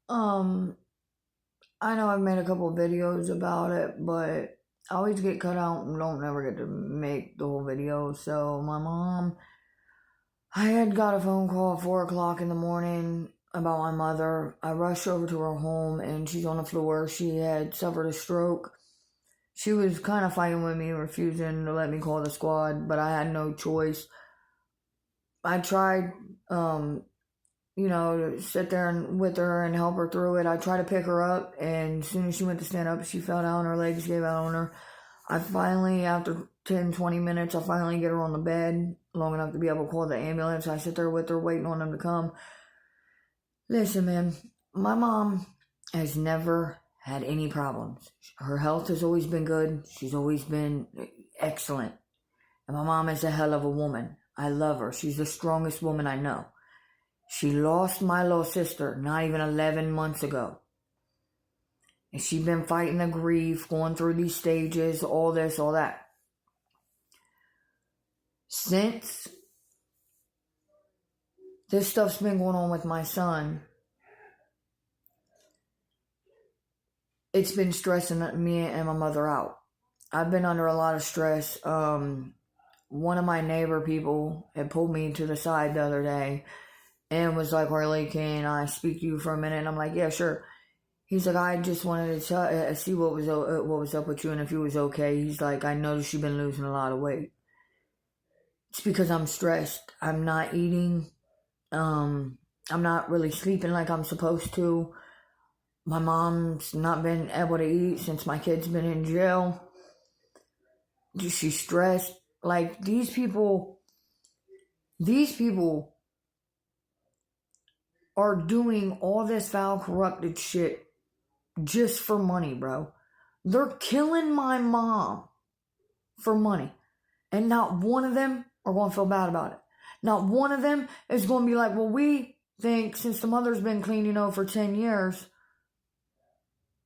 Um, I know I've made a couple of videos about it, but I always get cut out and don't never get to make the whole video. So my mom, I had got a phone call at 4 o'clock in the morning about my mother. I rushed over to her home and she's on the floor. She had suffered a stroke. She was kind of fighting with me, refusing to let me call the squad, but I had no choice. I tried, to sit there and with her and help her through it. I tried to pick her up, and as soon as she went to stand up, she fell down. Her legs gave out on her. I finally, after 10, 20 minutes, I finally get her on the bed long enough to be able to call the ambulance. I sit there with her, waiting on them to come. Listen, man, my mom has never had any problems. Her health has always been good. She's always been excellent. And my mom is a hell of a woman. I love her. She's the strongest woman I know. She lost my little sister not even 11 months ago. And she's been fighting the grief, going through these stages, all this, all that. Since this stuff's been going on with my son, it's been stressing me and my mother out. I've been under a lot of stress. One of my neighbor people had pulled me to the side the other day and was like, "Harley, can I speak to you for a minute?" And I'm like, "Yeah, sure." He's like, "I just wanted to see what was up with you and if you was okay." He's like, "I noticed you've been losing a lot of weight." It's because I'm stressed. I'm not eating. I'm not really sleeping like I'm supposed to. My mom's not been able to eat since my kid's been in jail. She's stressed. Like, these people are doing all this foul, corrupted shit just for money, bro. They're killing my mom for money. And not one of them are going to feel bad about it. Not one of them is going to be like, "Well, we think since the mother's been clean, for 10 years,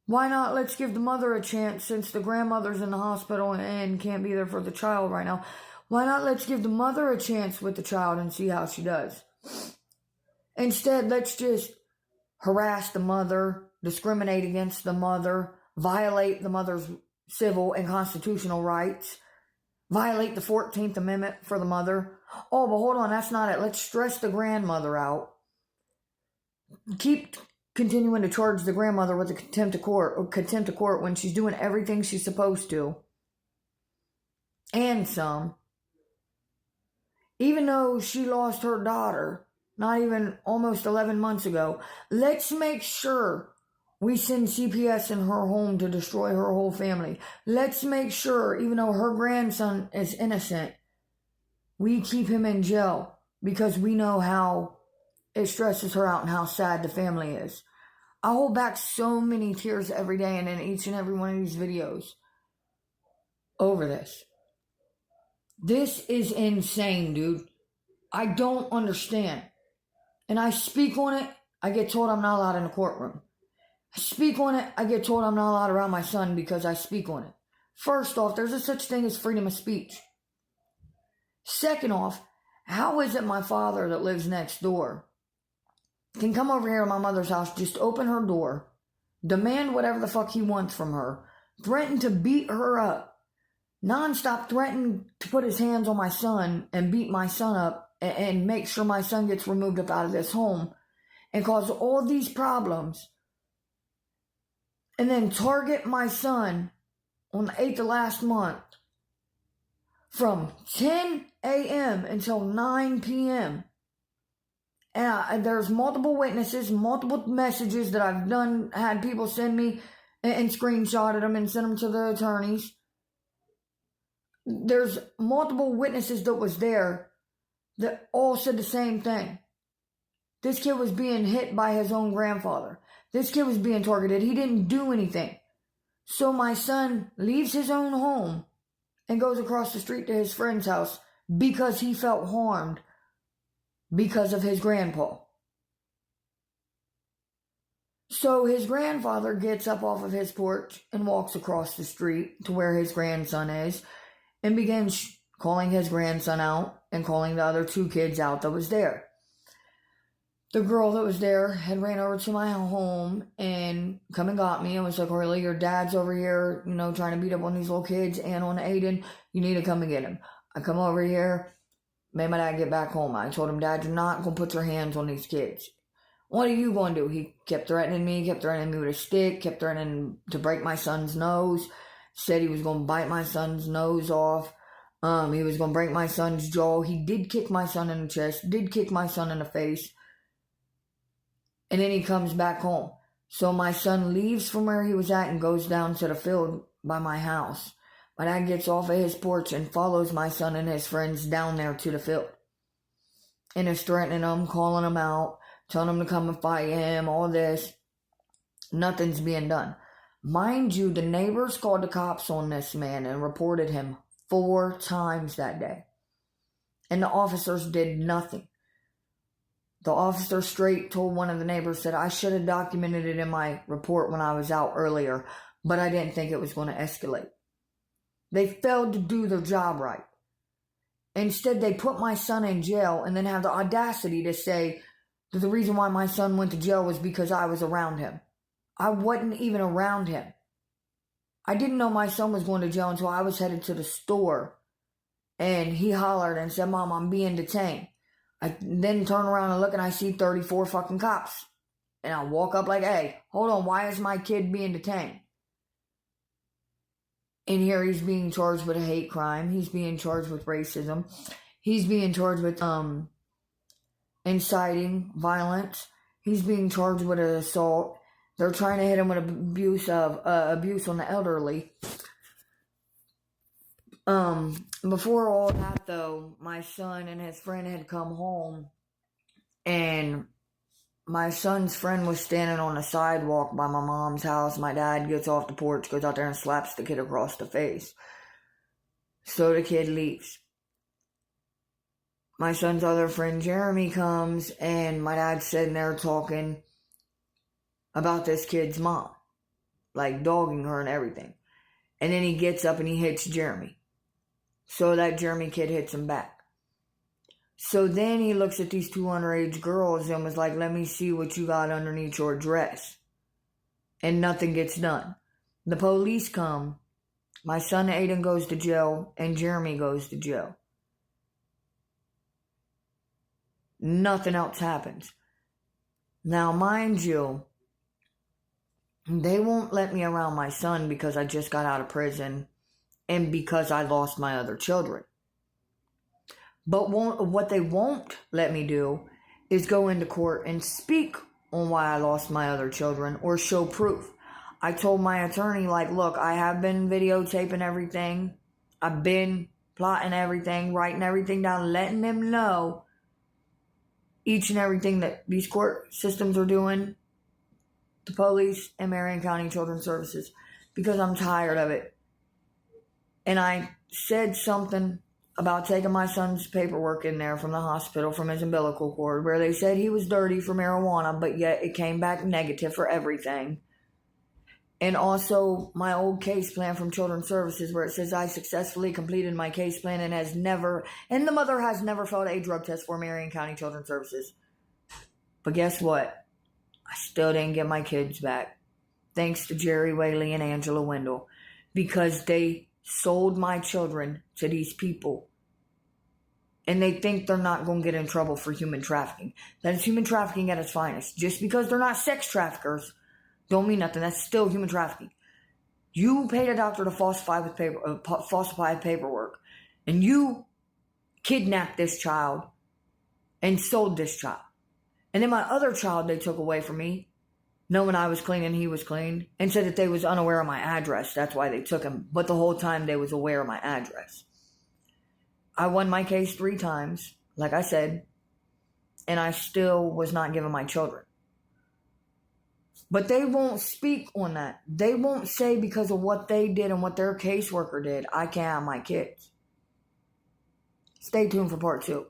why not let's give the mother a chance since the grandmother's in the hospital and can't be there for the child right now. Why not let's give the mother a chance with the child and see how she does? Instead, let's just harass the mother, discriminate against the mother, violate the mother's civil and constitutional rights, violate the 14th Amendment for the mother. Oh, but hold on, that's not it. Let's stress the grandmother out. Keep continuing to charge the grandmother with a contempt of court when she's doing everything she's supposed to. And some. Even though she lost her daughter not even almost 11 months ago, let's make sure we send CPS in her home to destroy her whole family. Let's make sure, even though her grandson is innocent, we keep him in jail because we know how it stresses her out and how sad the family is. I hold back so many tears every day and in each and every one of these videos over this. This is insane, dude. I don't understand. And I speak on it, I get told I'm not allowed in the courtroom. I speak on it, I get told I'm not allowed around my son because I speak on it. First off, there's a such thing as freedom of speech. Second off, how is it my father that lives next door can come over here to my mother's house, just open her door, demand whatever the fuck he wants from her, threaten to beat her up, nonstop threaten to put his hands on my son and beat my son up and make sure my son gets removed up out of this home and cause all these problems, and then target my son on the 8th of last month from 10 a.m. until 9 p.m. And there's multiple witnesses, multiple messages that I've had people send me and screenshotted them and sent them to the attorneys. There's multiple witnesses that was there that all said the same thing. This kid was being hit by his own grandfather. This kid was being targeted. He didn't do anything. So my son leaves his own home and goes across the street to his friend's house because he felt harmed because of his grandpa. So his grandfather gets up off of his porch and walks across the street to where his grandson is and begins calling his grandson out and calling the other two kids out that was there. the girl that was there had ran over to my home and come and got me and was like, Harley, your dad's over here, trying to beat up on these little kids and on Aiden. You need to come and get him. I come over here, made my dad get back home. I told him, Dad, you're not going to put your hands on these kids. What are you going to do? He kept threatening me with a stick, kept threatening to break my son's nose, said he was going to bite my son's nose off. He was going to break my son's jaw. He did kick my son in the chest, did kick my son in the face. And then he comes back home. So my son leaves from where he was at and goes down to the field by my house. My dad gets off of his porch and follows my son and his friends down there to the field. And is threatening them, calling them out, telling them to come and fight him, all this. Nothing's being done. Mind you, the neighbors called the cops on this man and reported him 4 times that day. And the officers did nothing. The officer straight told one of the neighbors, said, I should have documented it in my report when I was out earlier, but I didn't think it was going to escalate. They failed to do their job right. Instead, they put my son in jail and then have the audacity to say that the reason why my son went to jail was because I was around him. I wasn't even around him. I didn't know my son was going to jail until I was headed to the store. And he hollered and said, Mom, I'm being detained. I then turn around and look and I see 34 fucking cops. And I walk up like, hey, hold on, why is my kid being detained? And here he's being charged with a hate crime. He's being charged with racism. He's being charged with inciting violence. He's being charged with an assault. They're trying to hit him with abuse on the elderly. Before all that, though, my son and his friend had come home, and my son's friend was standing on the sidewalk by my mom's house. My dad gets off the porch, goes out there and slaps the kid across the face. So the kid leaves. My son's other friend, Jeremy, comes, and my dad's sitting there talking about this kid's mom, like dogging her and everything. And then he gets up and he hits Jeremy. So that Jeremy kid hits him back. So then he looks at these 2 underage girls and was like, let me see what you got underneath your dress. And nothing gets done. The police come. My son Aiden goes to jail and Jeremy goes to jail. Nothing else happens. Now, mind you, they won't let me around my son because I just got out of prison and because I lost my other children. But what they won't let me do is go into court and speak on why I lost my other children or show proof. I told my attorney, like, look, I have been videotaping everything. I've been plotting everything, writing everything down, letting them know each and everything that these court systems are doing, the police and Marion County Children's Services, because I'm tired of it. And I said something about taking my son's paperwork in there from the hospital from his umbilical cord, where they said he was dirty for marijuana, but yet it came back negative for everything. And also my old case plan from Children's Services, where it says I successfully completed my case plan and the mother has never failed a drug test for Marion County Children's Services. But guess what? I still didn't get my kids back. Thanks to Jerry Whaley and Angela Wendell. Because they sold my children to these people. And they think they're not going to get in trouble for human trafficking. That is human trafficking at its finest. Just because they're not sex traffickers don't mean nothing. That's still human trafficking. You paid a doctor to falsify paperwork. And you kidnapped this child and sold this child. And then my other child they took away from me, knowing I was clean and he was clean, and said that they was unaware of my address. That's why they took him. But the whole time they was aware of my address. I won my case 3 times, like I said, and I still was not given my children. But they won't speak on that. They won't say because of what they did and what their caseworker did, I can't have my kids. Stay tuned for part 2.